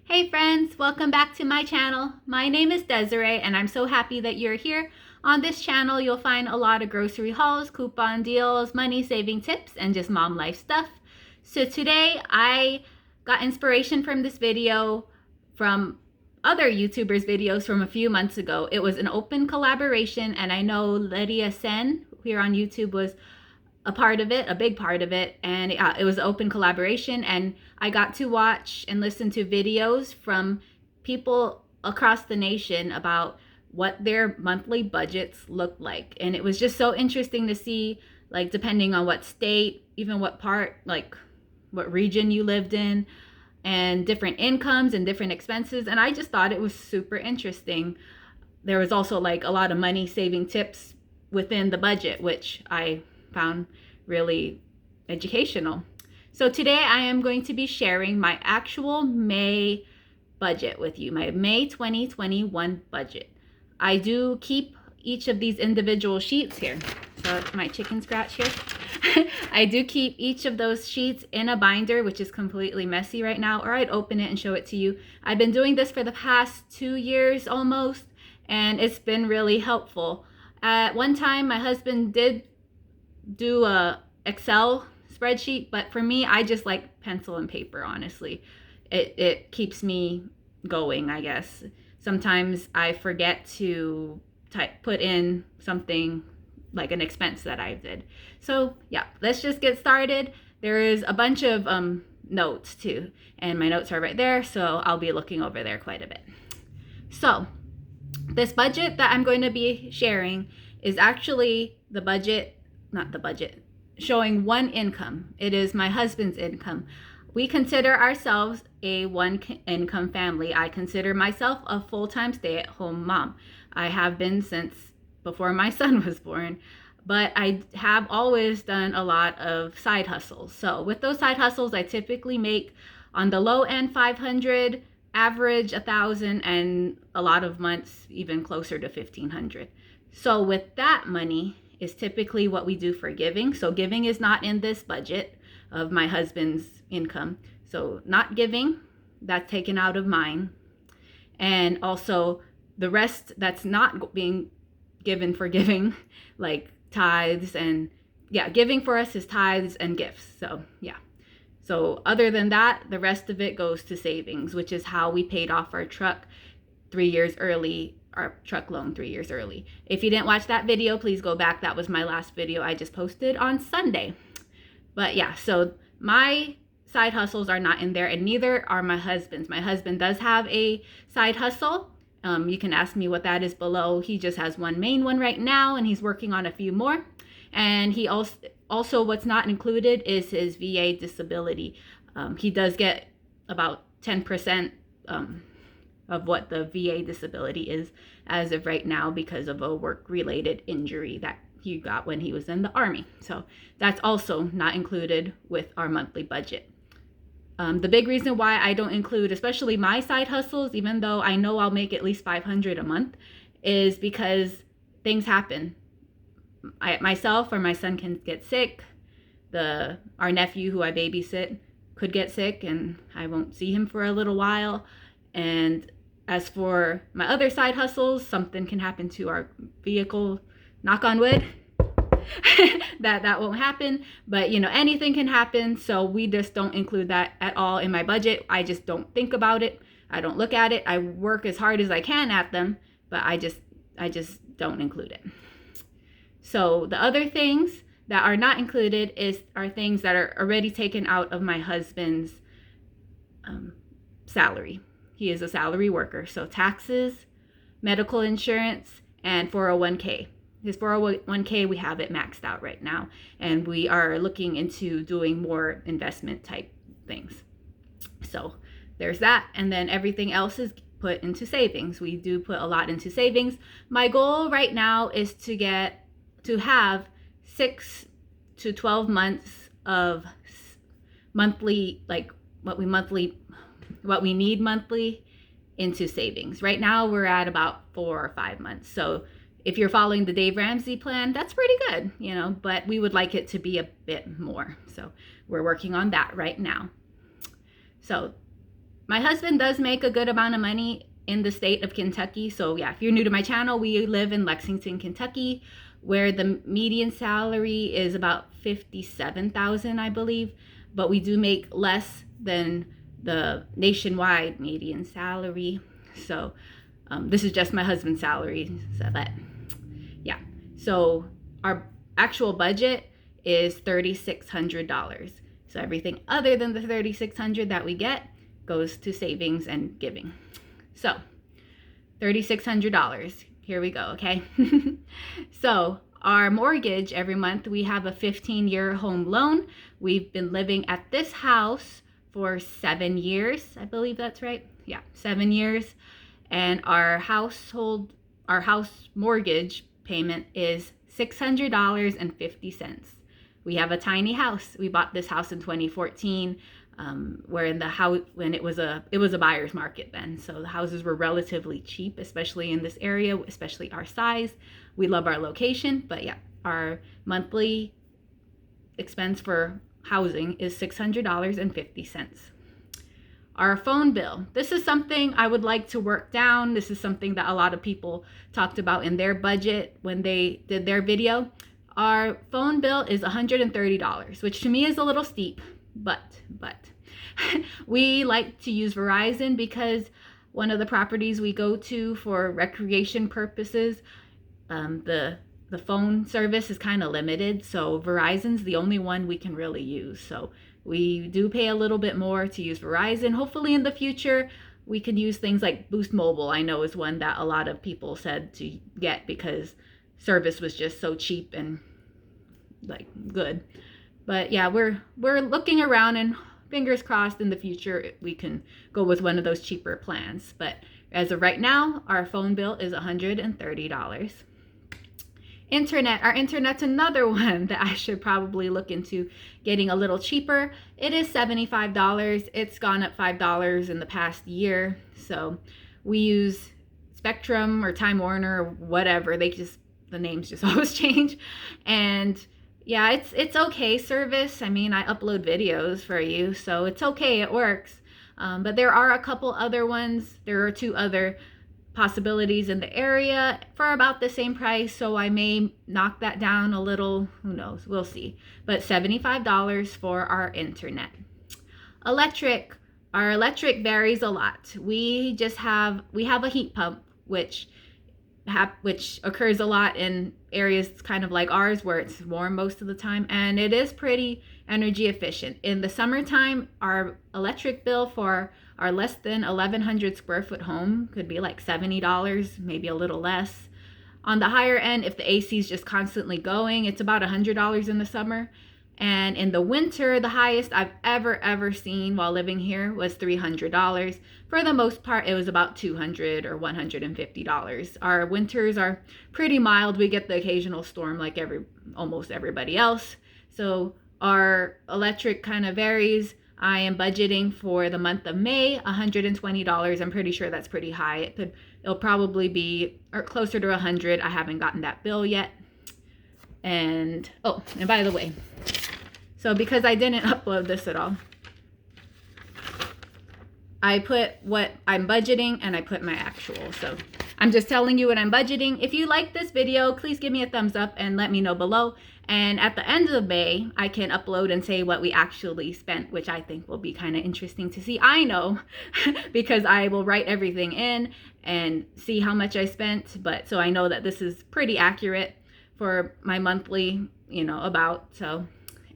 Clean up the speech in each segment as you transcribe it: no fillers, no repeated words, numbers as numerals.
Hey friends, welcome back to my channel. My name is Desiree and I'm so happy that you're here. On this channel, you'll find a lot of grocery hauls, coupon deals, money saving tips, and just mom life stuff. So today I got inspiration from this video from other YouTubers' videos from a few months ago. It was an open collaboration and I know Lydia Sen here on YouTube was a part of it, a big part of it, and it was an open collaboration, and I got to watch and listen to videos from people across the nation about what their monthly budgets look like. And it was just so interesting to see, like, depending on what state, even what part, like what region you lived in, and different incomes and different expenses. And I just thought it was super interesting. There was also like a lot of money saving tips within the budget, which I found really educational. So today I am going to be sharing my actual May budget with you, my May 2021 budget. I do keep each of these individual sheets here. So my chicken scratch here. I do keep each of those sheets in a binder, which is completely messy right now, or I'd open it and show it to you. I've been doing this for the past 2 years almost, and it's been really helpful. At one time, my husband did do a Excel spreadsheet, but for me, I just like pencil and paper, honestly. It keeps me going, I guess. Sometimes I forget to put in something like an expense that I did. So yeah, let's just get started. There is a bunch of notes too, and my notes are right there, so I'll be looking over there quite a bit. So this budget that I'm going to be sharing is actually the budget, not the budget, showing one income. It is my husband's income. We consider ourselves a one income family. I consider myself a full-time stay-at-home mom. I have been since before my son was born, but I have always done a lot of side hustles. So with those side hustles, I typically make on the low end 500, average 1,000, and a lot of months even closer to 1,500. So with that money is typically what we do for giving. So giving is not in this budget of my husband's income. So not giving, that's taken out of mine. And also the rest that's not being given for giving, like tithes, and yeah, giving for us is tithes and gifts. So yeah. So other than that, the rest of it goes to savings, which is how we paid off our truck 3 years early, our truck loan 3 years early. If you didn't watch that video, please go back. That was my last video I just posted on Sunday. But yeah, so my side hustles are not in there, and neither are my husband's. My husband does have a side hustle. You can ask me what that is below. He just has one main one right now, and he's working on a few more. And he also what's not included is his VA disability. He does get about 10% of what the VA disability is as of right now because of a work-related injury that he got when he was in the Army. So that's also not included with our monthly budget. The big reason why I don't include, especially my side hustles, even though I know I'll make at least 500 a month, is because things happen. Myself or my son can get sick. Our nephew who I babysit could get sick and I won't see him for a little while. And as for my other side hustles, something can happen to our vehicle, knock on wood, that won't happen. But you know, anything can happen. So we just don't include that at all in my budget. I just don't think about it. I don't look at it. I work as hard as I can at them, but I just don't include it. So the other things that are not included are things that are already taken out of my husband's salary. He is a salary worker. So taxes, medical insurance, and 401k. His 401k, we have it maxed out right now. And we are looking into doing more investment type things. So there's that. And then everything else is put into savings. We do put a lot into savings. My goal right now is to have 6 to 12 months of monthly, like what we need monthly into savings. Right now we're at about 4 or 5 months. So if you're following the Dave Ramsey plan, that's pretty good, you know, but we would like it to be a bit more. So we're working on that right now. So my husband does make a good amount of money in the state of Kentucky. So yeah, if you're new to my channel, we live in Lexington, Kentucky, where the median salary is about $57,000, I believe, but we do make less than the nationwide median salary. So this is just my husband's salary. So that, yeah. So our actual budget is $3,600. So everything other than the $3,600 that we get goes to savings and giving. So $3,600. Here we go, okay? So our mortgage every month, we have a 15-year home loan. We've been living at this house for 7 years. I believe that's right. Yeah, 7 years. And our house mortgage payment is $600.50. We have a tiny house. We bought this house in 2014. Where in the house, when it was a buyer's market then, so the houses were relatively cheap, especially in this area, especially our size. We love our location, but yeah, our monthly expense for housing is $600.50. Our phone bill, this is something I would like to work down. This is something that a lot of people talked about in their budget when they did their video. Our phone bill is $130, which to me is a little steep, but we like to use Verizon because one of the properties we go to for recreation purposes, the phone service is kind of limited, so Verizon's the only one we can really use. So we do pay a little bit more to use Verizon. Hopefully in the future we can use things like Boost Mobile. I know is one that a lot of people said to get because service was just so cheap and like good. But yeah, we're looking around, and fingers crossed in the future we can go with one of those cheaper plans. But as of right now, our phone bill is $130. Internet. Our internet's another one that I should probably look into getting a little cheaper. It is $75. It's gone up $5 in the past year. So we use Spectrum or Time Warner or whatever. The names just always change. And yeah, it's okay service. I mean, I upload videos for you, so it's okay, it works. But there are a couple other ones. There are 2 other possibilities in the area for about the same price, so I may knock that down a little. Who knows? We'll see. But $75 for our internet. Electric. Our electric varies a lot. We have a heat pump, which occurs a lot in areas kind of like ours where it's warm most of the time, and it is pretty energy efficient. In the summertime, our electric bill for our less than 1,100 square foot home could be like $70, maybe a little less. On the higher end, if the AC is just constantly going, it's about $100 in the summer. And in the winter, the highest I've ever seen while living here was $300. For the most part, it was about $200 or $150. Our winters are pretty mild. We get the occasional storm like almost everybody else. So our electric kind of varies. I am budgeting for the month of May, $120. I'm pretty sure that's pretty high. It'll probably be closer to $100. I haven't gotten that bill yet. And by the way, so because I didn't upload this at all, I put what I'm budgeting and I put my actual. So I'm just telling you what I'm budgeting. If you like this video, please give me a thumbs up and let me know below. And at the end of May, I can upload and say what we actually spent, which I think will be kind of interesting to see. I know because I will write everything in and see how much I spent. But so I know that this is pretty accurate for my monthly,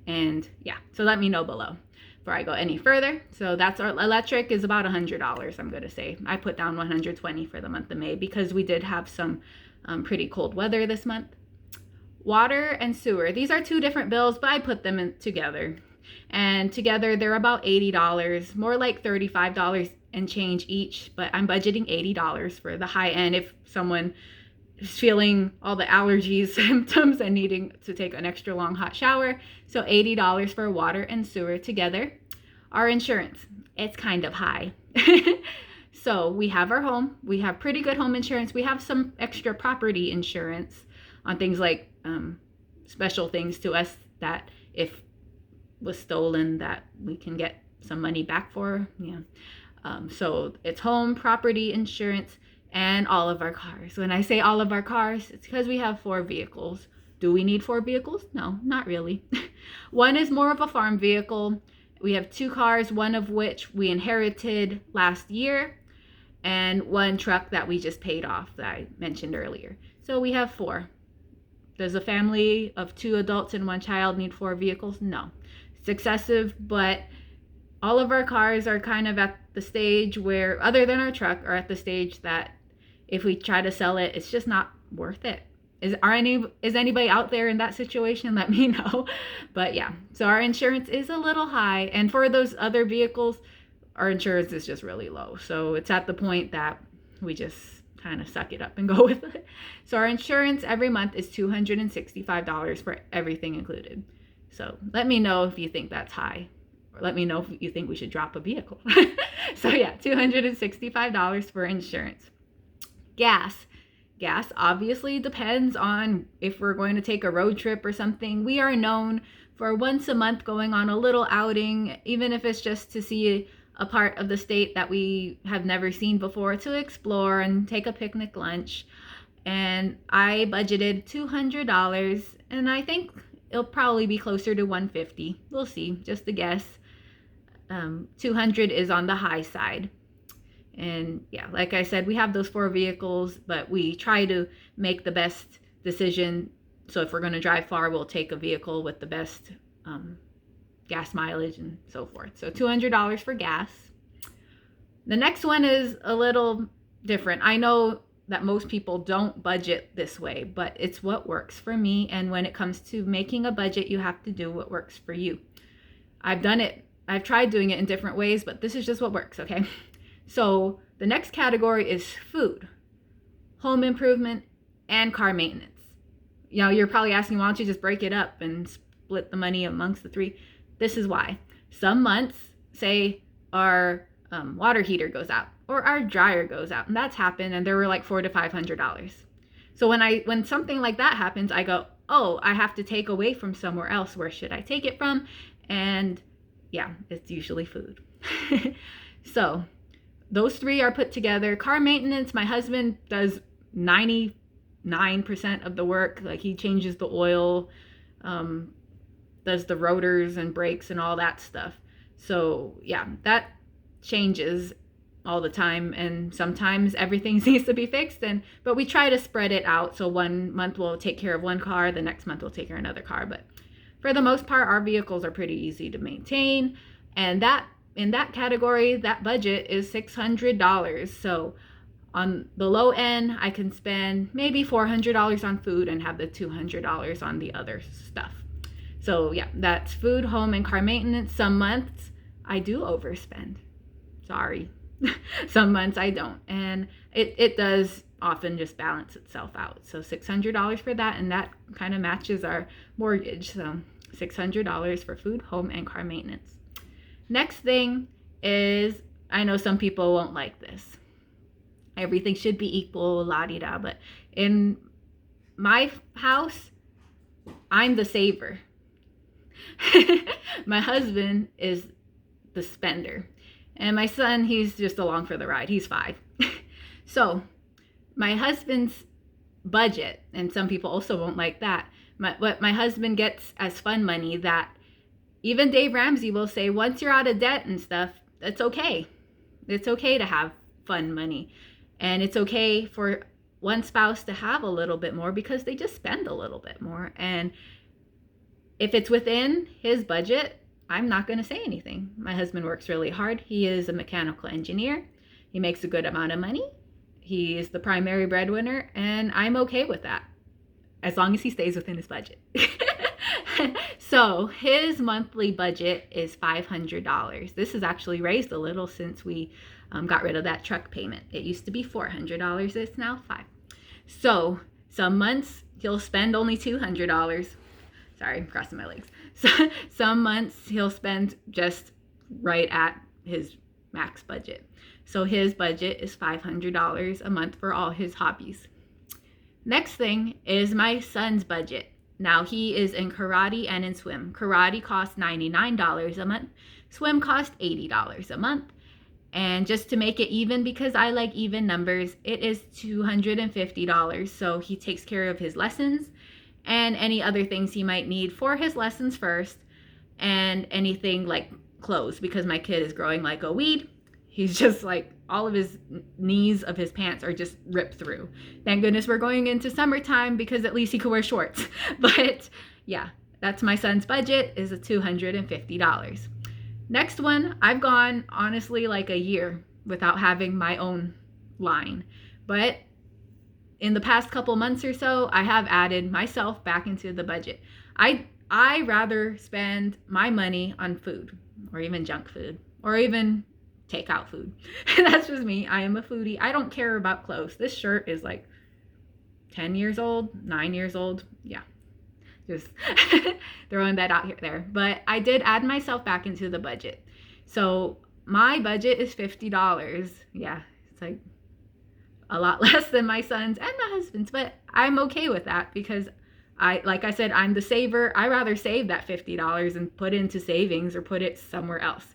and yeah, so let me know below before I go any further. So that's our electric is about $100, I'm going to say. I put down $120 for the month of May because we did have some pretty cold weather this month. Water and sewer. These are 2 different bills, but I put them in together. And together they're about $80, more like $35 and change each, but I'm budgeting $80 for the high end if someone is feeling all the allergies symptoms and needing to take an extra long hot shower. So $80 for water and sewer together. Our insurance, it's kind of high. So we have our home, we have pretty good home insurance, we have some extra property insurance on things like special things to us that if was stolen that we can get some money back for. Yeah. So it's home, property, insurance, and all of our cars. When I say all of our cars, it's because we have 4 vehicles. Do we need 4 vehicles? No, not really. One is more of a farm vehicle. We have 2 cars, one of which we inherited last year, and 1 truck that we just paid off that I mentioned earlier. So we have 4. Does a family of 2 adults and 1 child need 4 vehicles? No. It's excessive, but all of our cars are kind of at the stage where, other than our truck, are at the stage that if we try to sell it, it's just not worth it. Is anybody out there in that situation? Let me know. But yeah, so our insurance is a little high. And for those other vehicles, our insurance is just really low. So it's at the point that we just kind of suck it up and go with it. So our insurance every month is $265 for everything included. So let me know if you think that's high. Or let me know if you think we should drop a vehicle. So yeah, $265 for insurance. Gas obviously depends on if we're going to take a road trip or something. We are known for once a month going on a little outing, even if it's just to see a part of the state that we have never seen before, to explore and take a picnic lunch. And I budgeted $200, and I think it'll probably be closer to $150. We'll see, just a guess. 200 is on the high side. And yeah, like I said, we have those 4 vehicles, but we try to make the best decision. So if we're going to drive far, we'll take a vehicle with the best gas mileage and so forth. So $200 for gas. The next one is a little different. I know that most people don't budget this way, but it's what works for me. And when it comes to making a budget, you have to do what works for you. I've tried doing it in different ways, but this is just what works, okay? So the next category is food, home improvement, and car maintenance. You know, you're probably asking, why don't you just break it up and split the money amongst the 3? This is why. Some months, say our water heater goes out or our dryer goes out, and that's happened, and there were like $400 to $500. So when something like that happens, I go, oh, I have to take away from somewhere else. Where should I take it from? And yeah, it's usually food. So those 3 are put together. Car maintenance, my husband does 99% of the work. Like, he changes the oil, does the rotors and brakes and all that stuff. So yeah, that changes all the time, and sometimes everything needs to be fixed, but we try to spread it out. So one month we'll take care of one car, the next month we'll take care of another car. But for the most part, our vehicles are pretty easy to maintain, and that in that category, that budget is $600. So on the low end, I can spend maybe $400 on food and have the $200 on the other stuff. So yeah, that's food, home, and car maintenance. Some months I do overspend. Sorry. Some months I don't. And it does often just balance itself out. So $600 for that, and that kind of matches our mortgage. So $600 for food, home, and car maintenance. Next thing is, I know some people won't like this. Everything should be equal, la-di-da. But in my house, I'm the saver. My husband is the spender. And my son, he's just along for the ride. He's 5. So my husband's budget, and some people also won't like that, what my husband gets as fun money, that even Dave Ramsey will say, once you're out of debt and stuff, it's okay. It's okay to have fun money. And it's okay for one spouse to have a little bit more because they just spend a little bit more. And if it's within his budget, I'm not going to say anything. My husband works really hard. He is a mechanical engineer. He makes a good amount of money. He is the primary breadwinner, and I'm okay with that, as long as he stays within his budget. So his monthly budget is $500. This has actually raised a little since we got rid of that truck payment. It used to be $400. It's now $500. So some months he'll spend only $200. Sorry, I'm crossing my legs. So some months he'll spend just right at his max budget. So his budget is $500 a month for all his hobbies. Next thing is my son's budget. Now he is in karate and in swim. Karate costs $99 a month. Swim costs $80 a month. And just to make it even, because I like even numbers, it is $250. So he takes care of his lessons and any other things he might need for his lessons first, and anything like clothes, because my kid is growing like a weed. He's just like, all of his knees of his pants are just ripped through. Thank goodness we're going into summertime, because at least he can wear shorts. But yeah, that's my son's budget, is a $250. Next one, I've gone honestly like a year without having my own line. But in the past couple months or so, I have added myself back into the budget. I rather spend my money on food, or even junk food, or even takeout food. That's just me. I am a foodie. I don't care about clothes. This shirt is like 10 years old, 9 years old. Yeah. Just throwing that out here there. But I did add myself back into the budget. So my budget is $50. Yeah, it's like a lot less than my son's and my husband's, but I'm okay with that, because like I said, I'm the saver. I rather save that $50 and put into savings or put it somewhere else.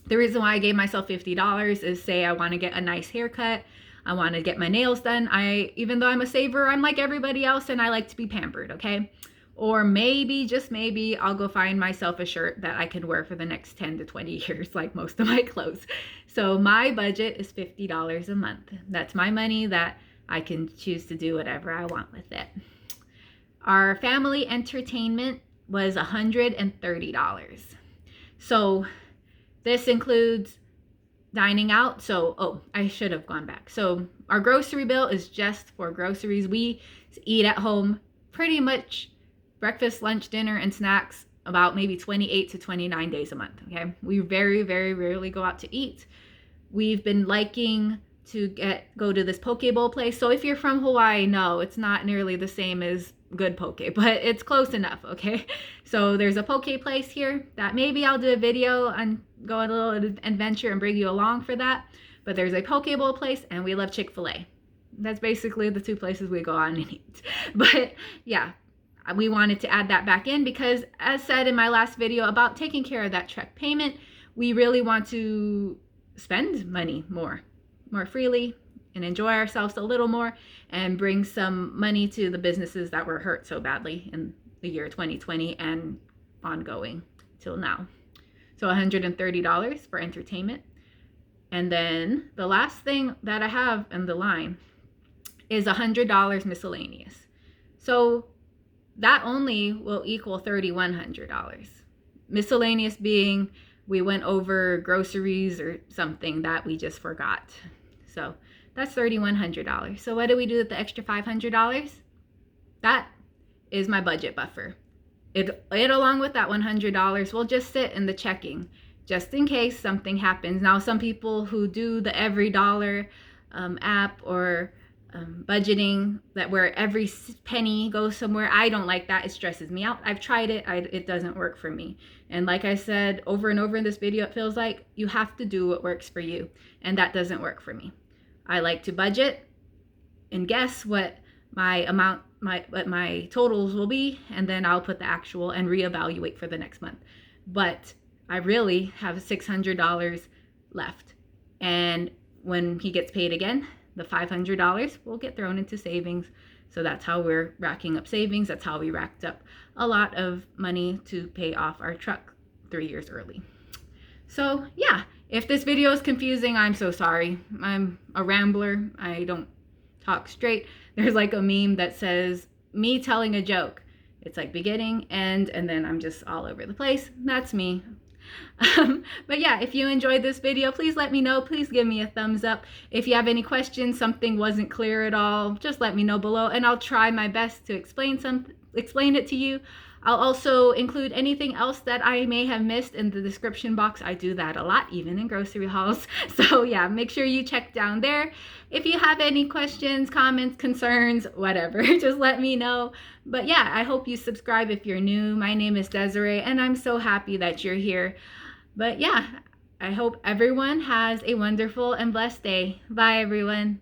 The reason why I gave myself $50 is, say I want to get a nice haircut, I want to get my nails done. Even though I'm a saver, I'm like everybody else, and I like to be pampered, okay? Or maybe, just maybe, I'll go find myself a shirt that I can wear for the next 10 to 20 years, like most of my clothes. So my budget is $50 a month. That's my money that I can choose to do whatever I want with it. Our family entertainment was $130. So this includes dining out. So, I should have gone back. So our grocery bill is just for groceries. We eat at home pretty much breakfast, lunch, dinner, and snacks about maybe 28 to 29 days a month, okay? We very, very rarely go out to eat. We've been liking to go to this poke bowl place. So if you're from Hawaii, no, it's not nearly the same as good poke, but it's close enough, okay? So there's a poke place here that maybe I'll do a video and go on a little adventure and bring you along for that. But there's a poke bowl place, and we love Chick-fil-A. That's basically the two places we go on and eat. But yeah, we wanted to add that back in because, as said in my last video about taking care of that truck payment, we really want to spend money more freely and enjoy ourselves a little more and bring some money to the businesses that were hurt so badly in the year 2020 and ongoing till now. So $130 for entertainment. And then the last thing that I have in the line is $100 miscellaneous. So that only will equal $3,100. Miscellaneous being we went over groceries or something that we just forgot. So that's $3,100. So what do we do with the extra $500? That is my budget buffer. It along with that $100 will just sit in the checking just in case something happens. Now, some people who do the every dollar app or budgeting that where every penny goes somewhere, I don't like that. It stresses me out. I've tried it. It doesn't work for me. And like I said over and over in this video, it feels like you have to do what works for you. And that doesn't work for me. I like to budget and guess what my totals will be, and then I'll put the actual and reevaluate for the next month. But I really have $600 left. And when he gets paid again, the $500 will get thrown into savings. So that's how we're racking up savings. That's how we racked up a lot of money to pay off our truck 3 years early. So yeah, if this video is confusing, I'm so sorry. I'm a rambler. I don't talk straight. There's like a meme that says me telling a joke. It's like beginning, end, and then I'm just all over the place. That's me. But yeah, if you enjoyed this video, please let me know. Please give me a thumbs up. If you have any questions, something wasn't clear at all, just let me know below and I'll try my best to explain it to you. I'll also include anything else that I may have missed in the description box. I do that a lot, even in grocery hauls. So yeah, make sure you check down there. If you have any questions, comments, concerns, whatever, just let me know. But yeah, I hope you subscribe if you're new. My name is Desiree, and I'm so happy that you're here. But yeah, I hope everyone has a wonderful and blessed day. Bye, everyone.